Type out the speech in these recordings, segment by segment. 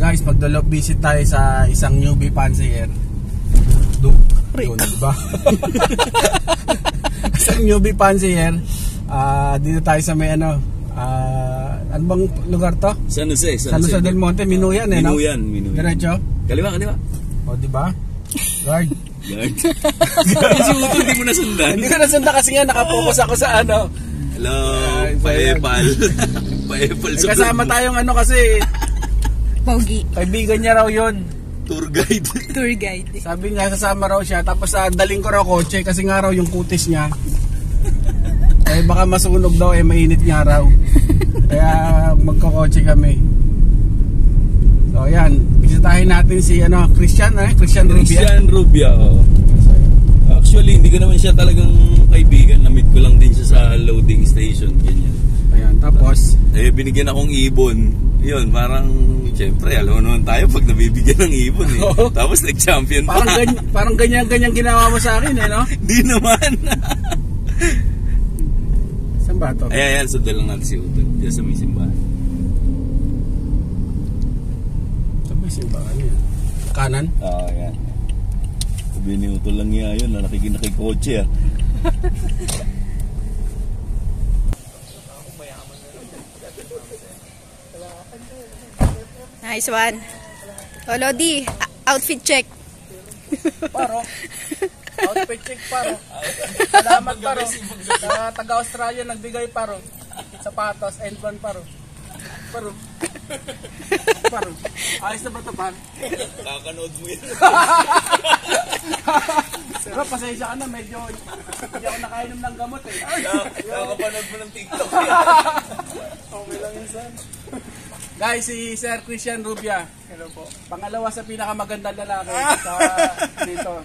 Guys, magdolop visit tayo sa isang newbie fancier. Yun, diba? Isang newbie fancier. Dito tayo sa may ano bang lugar to? San Jose del Monte, Minuyan eh, no? Minuyan. Diretso? Kaliwa. O, diba? Guard. Kasi Utol, hindi mo nasundan. Hindi ko nasundan kasi nga nakapokus ako sa ano. Hello, paepal. Paepal sa kasama tayong ano kasi Pogi. kaibigan niya raw yun. Tour guide. Tour guide. Sabi nga sasama raw siya. Tapos daling ko raw kotse kasi nga raw yung kutis niya baka masunog daw mainit nga raw. Kaya magkakotse kami. So yan, bisitahin natin si Christian Rubia. Christian Rubia, oh. Actually, hindi ko naman siya talagang kaibigan. Na-meet ko lang din siya sa loading station, ganyan. Ayan, tapos binigyan akong ibon. Yun, parang siyempre, alam mo naman tayo pag nabibigyan ng ibon eh. Tapos nag-champion pa. Parang ganyan ginawa mo sa akin no? Di naman. Saan ba ito? Ayan, sundan lang natin si Utol. Diyan sa may simbahan. Saan may simbahan yan? Kanan? Ayan. Sabi ni Utol lang niya yun, nakikotse ah. Nice one. Lodi, outfit check. Paro. Outfit check paro. Salamat paro. Sa taga-Australia nagbigay paro. Sapatos, N1 paro. Paro. Ayos na ba ito par? Kakanood mo yan. Pero pasensya ka na, medyo hindi ako nakainom ng gamot eh. Kakapanood mo ng TikTok. Okay lang yun, sir. Guys, si Sir Christian Rubia. Hello po. Pangalawa sa pinakamagandang lalaki sa dito.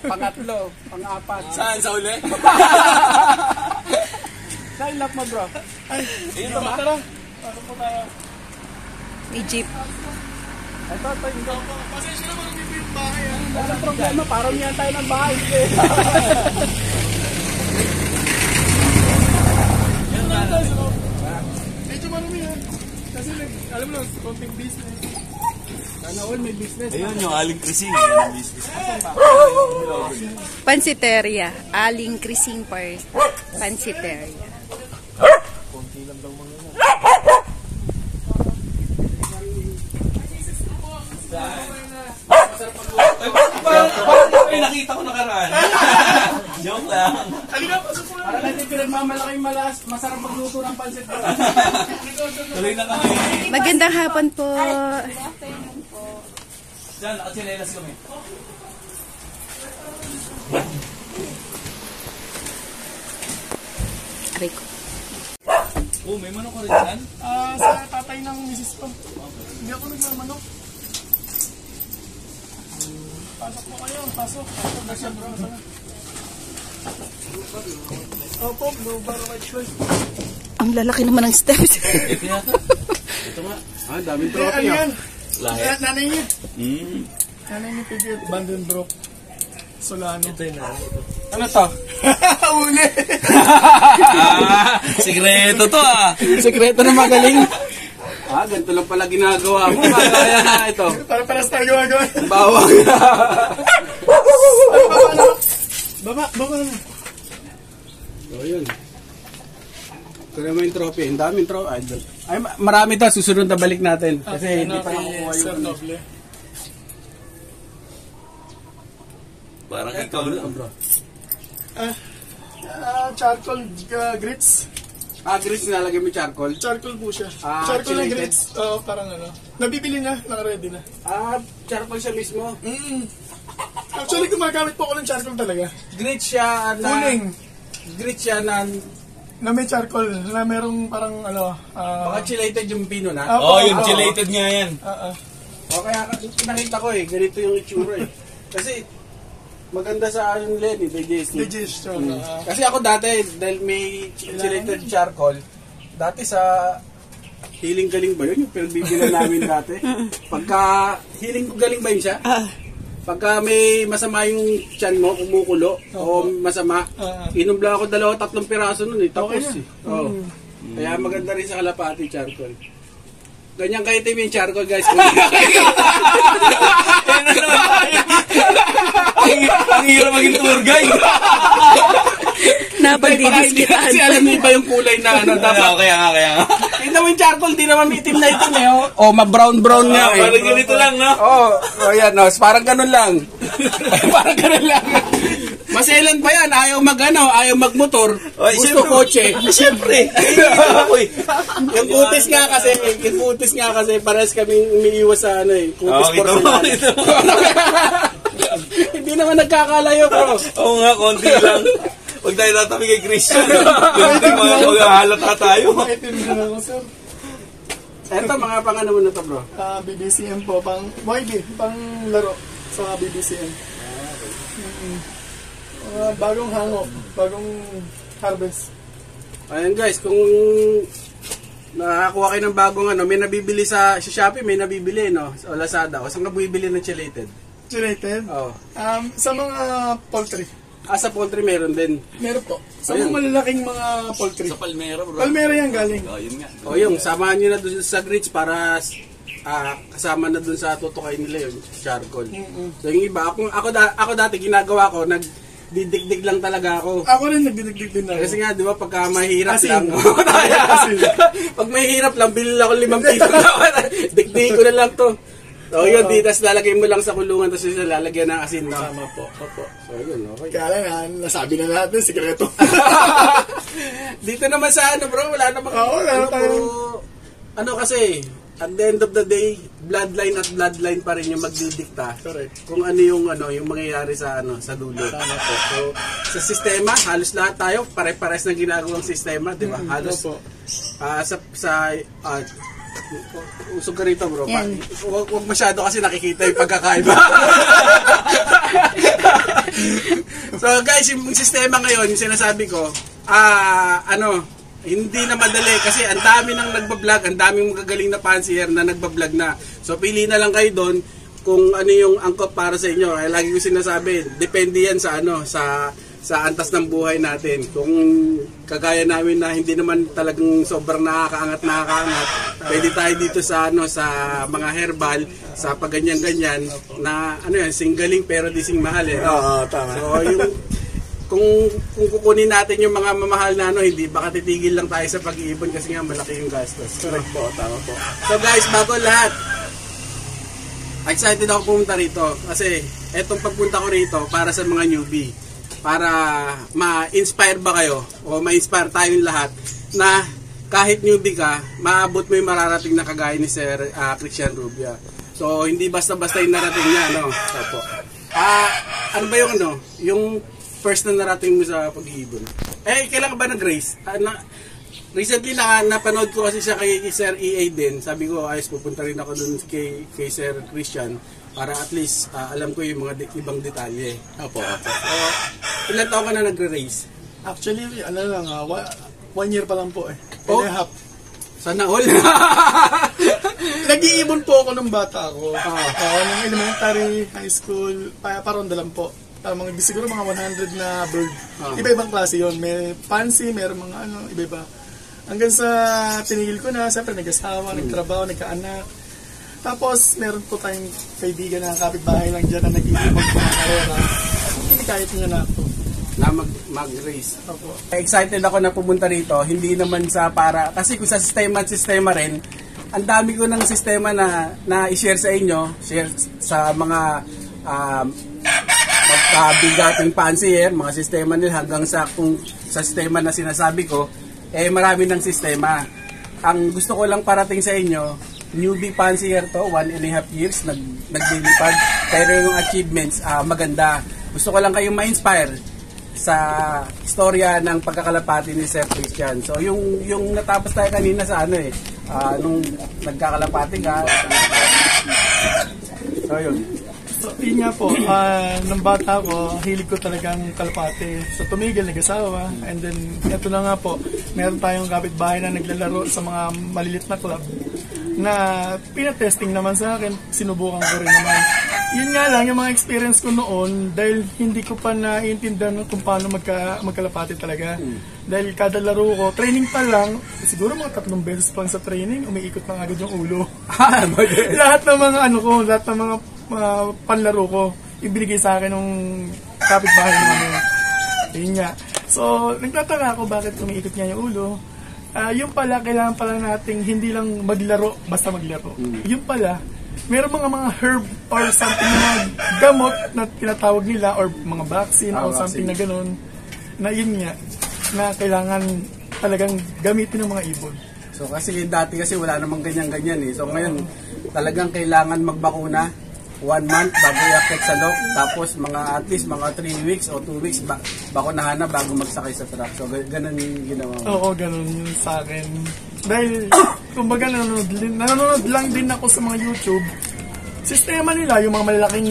Pangatlo, pang-apat. Saan? Sa uli? Saan lock mo bro? Ay, ayun ba? Tara. Ano po tayo? May jeep. Ito, hindi. Pasensya naman ang bibig yung bahay. Walang problema, parang yan tayo ng bahay. Medyo marami yan. Kasi alam mo lang, konting business. Sana all may business. Ayun yung Aling Crising. Yung business. Pansiteria. Aling Crising Pansiteria. Konti lang daw mga yan. Ay, nakita ko nakaraan. Joke lang. Para natin pinagmamalaking masarap magluto ng pansit. Tuloy na kami. Magandang hapon po. Diyan, nakatsinelas kami. Aray ko. Oh, may manok ka rin dyan? Sa tatay ng misis ko. Hindi ako nagmamanok. Pasok mo kayo, pasok. Pasok na siya bro. Opo, no bar right choice. Ang lalaki naman ng steps. Ito yata. Ito nga. Daming trophy yan? Lahat. Nanay niya. Nanay ni Pigil, Vandenbroek, Solano. Ito yun na. Ano to? Uli. Sikreto to ah. Sekreto na magaling. Ganito lang pala ginagawa mo. Kaya na ito. Para paras tayo gumagawa. Bawang. Baba na. So yun. Ito naman yung trophy. Ang daming trophy. Ay, marami to. Susunod na balik natin. Kasi hindi pa nakukuha Sir yung Noble. Parang ikaw lang. bro. Charcoal grits. Grits nilalagay mo charcoal. Charcoal po siya. Charcoal na chelated? grits. Oo, parang ano. Nabibili na, naka-ready na. Charcoal siya mismo. Actually, gumagamit po ako ng charcoal talaga. Grits siya na... Uling. Grits siya na... Na may charcoal, na merong parang ano... Baka chelated yung pino na. Yung chelated nga yan. O kaya nakita ko ganito yung itsura eh. Kasi maganda sa ano nila yun, digestive. Digestion. Kasi ako dati, dahil may insulated charcoal, dati sa Healing Galing ba yun? Yung pinagbibila namin dati. Pagka, Healing Galing ba yun siya? Pagka may masama yung tiyan mo, kumukulo, o masama, inom lang ako 2-3 piraso nun eh, tapos eh. Oo. Kaya maganda rin sa kalapati charcoal. Ganyan kayo team yung charcoal guys. Ang hirap maging tour guide. Napagdidiskitan. Kasi alam niyo ba yung kulay na ano dapat. Kaya nga. Tingnan mo yung charcoal, di naman itim na itim eh. Oh, ma-brown nga eh. Parang ganito lang, no? Oh, yan, no. Parang ganun lang. Parang ganun lang. Maselan pa yan, ayaw magmotor, gusto kotse. Siyempre. Yung kutis nga kasi, parehas kaming umiiwas sa ano eh, kutis porcelain. Hindi naman nagkakalayo, bro. Oo nga, konti lang. Huwag tayo tatabi kay Christian. Ganti maghahalata tayo. Maitim na lang, sir. Eto, mga pang ano mo na to, bro? BBCM po, pang YB, pang laro sa BBCM. Bagong hango, bagong harvest. Ayan guys, kung nakakuha kayo ng bagong ano, may nabibili sa Shopee, may nabibili, no? Sa Lazada. O saan ka bibili ng chelated? Chelated? Oo. Sa mga poultry. Sa poultry meron din. Meron po. Sa mga malalaking mga poultry. Sa Palmera, bro. Palmera yan galing. Yun nga. O yung, samahan nyo na dun sa grits para kasama na dun sa tutukay nila yung charcoal. So yung iba, ako dati ginagawa ko, nagdidikdik lang talaga ako. Ako rin nagdidikdik din na. Kasi nga, di ba, pagka mahirap Asin. lang. Pag mahirap lang, bilhin ako 5 piso. Dikdik ko na lang to. So yun, tas lalagay mo lang sa kulungan, tapos yung lalagyan ng asin. No? Tama po. Opo. So yun, okay. Kaya lang, nasabi na natin, sikreto. Dito naman sa ano bro, wala namang wala tayong... ano kasi, at the end of the day, bloodline at bloodline pa rin yung magdidikta. Correct. Kung ano yung mangyayari sa sa dulo. Tama po. So, sa sistema, halos lahat tayo pare-pares na ginagawang sistema, di ba? Halos po. usog ka rito bro. Yan. Huwag masyado kasi nakikita yung pagkakaiba. So guys, yung sistema ngayon, yung sinasabi ko, hindi na madali kasi ang dami nang nagbablog, ang daming magagaling na fancier na nagbablog na. So pili na lang kayo doon kung ano yung angkop para sa inyo. Ay lagi ko sinasabi, depende yan sa sa antas ng buhay natin. Kung kagaya namin na hindi naman talagang sobrang nakakaangat, pwede tayo dito sa sa mga herbal, sa paganyan-ganyan na singgaling pero dising mahal eh. Oo, tama. So yung kung kukunin natin yung mga mamahal na hindi baka titigil lang tayo sa pag-iipon kasi nga malaki yung gastos. Correct po, tama po. So guys, bago lahat, excited ako pumunta rito kasi etong pagpunta ko rito para sa mga newbie. Para ma-inspire ba kayo o ma-inspire tayong lahat na kahit newbie ka, maabot mo yung mararating na kagaya ni Sir Christian Rubia. So, hindi basta-basta yung narating niya, no? Opo. Ano ba yung yung first na narating mo sa pag-iibon? Kailan ka ba nag-race? Recently napanood ko kasi siya kay Sir EA din. Sabi ko, ayos, pupunta rin ako dun kay Sir Christian para at least alam ko yung mga ibang detalye. Opo. Ilan taon ka na nagre-race? Actually, 1 year pa lang po eh. Oh? And a half. Sana all. Nag-iibon po ako nung bata ako. Nung elementary, high school, paronda lang po. Siguro mga 100 na bird. Iba-ibang klase yun. May fancy, may mga iba-iba. Hanggang sa tinigil ko na, siyempre nag-asawa, nagtrabaho, nagkaanak. Tapos, meron po tayong kaibigan na kapitbahay lang dyan na nag-iibon po ng karera. Hindi kahit niya na ako. Na mag-race. Opo. Excited ako na pumunta rito. Hindi naman kasi kung sa sistema rin, ang dami ko ng sistema na i-share sa inyo, share sa mga magkabigating fancier, mga sistema nila hanggang sa sistema na sinasabi ko, marami ng sistema. Ang gusto ko lang parating sa inyo, newbie fancier to, 1.5 years, naglilipad, pero yung achievements, maganda. Gusto ko lang kayong ma-inspire sa istorya ng pagkakalapati ni Sir Christian. So, yung natapos tayo kanina sa nung nagkakalapati ka. So, yun. So, yun nga po, nung bata ko, hilig ko talagang kalapate. So, tumigil, nag-asawa. And then, ito na nga po, meron tayong kapitbahay na naglalaro sa mga malilit na club na pinatesting naman sa akin, sinubukan ko rin naman. Yun nga lang, yung mga experience ko noon, dahil hindi ko pa naiintindihan kung paano magkalapate talaga. Dahil kada laro ko, training pa lang, siguro mga 3 beses pa lang sa training, umiikot na agad yung ulo. Lahat ng mga lahat ng mga panlaro ko, ibinigay sa akin ng kapitbahay namin. Yun nga. So, nagtataka ako bakit umiikot nga yung ulo. Yung pala, kailangan pala nating hindi lang maglaro, basta maglaro. Yung pala, meron mga herb or something, mga gamot na tinatawag nila or mga vaccine or something na ganun, na yun nga, na kailangan talagang gamitin ng mga ibon. So kasi dati kasi wala namang ganyan-ganyan eh. So ngayon, talagang kailangan magbakuna 1 month bago i-affect sa loob. Tapos at least mga 3 weeks o 2 weeks bakunahan na bago magsakay sa truck. So ganun yung ginawa mo. Oo, ganun yun sa akin. Dahil, kumbaga nanonood lang din ako sa mga YouTube. Sistema nila, yung mga malalaking,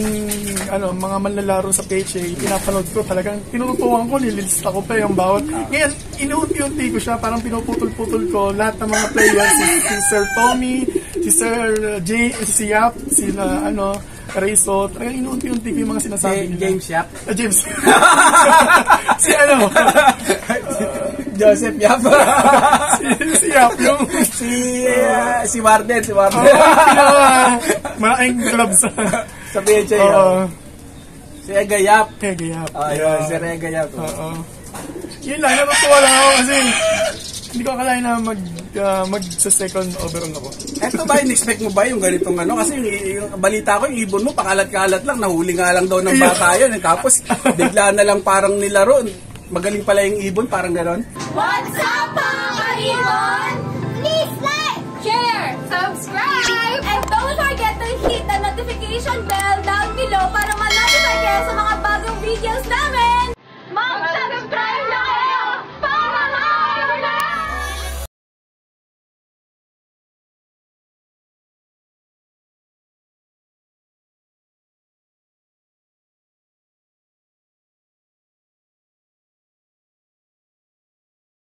mga manlalaro sa PHA, pinapanood ko talagang, tinututuan ko, nililista ko pa yung bawat. Ngayon, inuunti-unti ko siya, parang pinuputol-putol ko lahat ng mga players, si Sir Tommy, si Sir Jay, si Yap, sila, Rayso, talagang inuunti-unti ko yung mga sinasabi nila. James Yap? James. si Joseph Yap. si Yap yung... si Warden. Malaking club sa PHA. Si Ega Yap. Yun, si Ega Yap. Yun lang, natutuwa lang ako kasi hindi ko akalain na mag-second overall ako. Eto ba, in-expect mo ba yung ganitong Kasi yung balita ko, yung ibon mo, pakalat-kalat lang, nahuli nga lang daw ng bata yun. Tapos, bigla na lang parang nilaro. Magaling pala yung ibon, parang gano'n. What's up, mga ibon? Please like, share, subscribe, and don't forget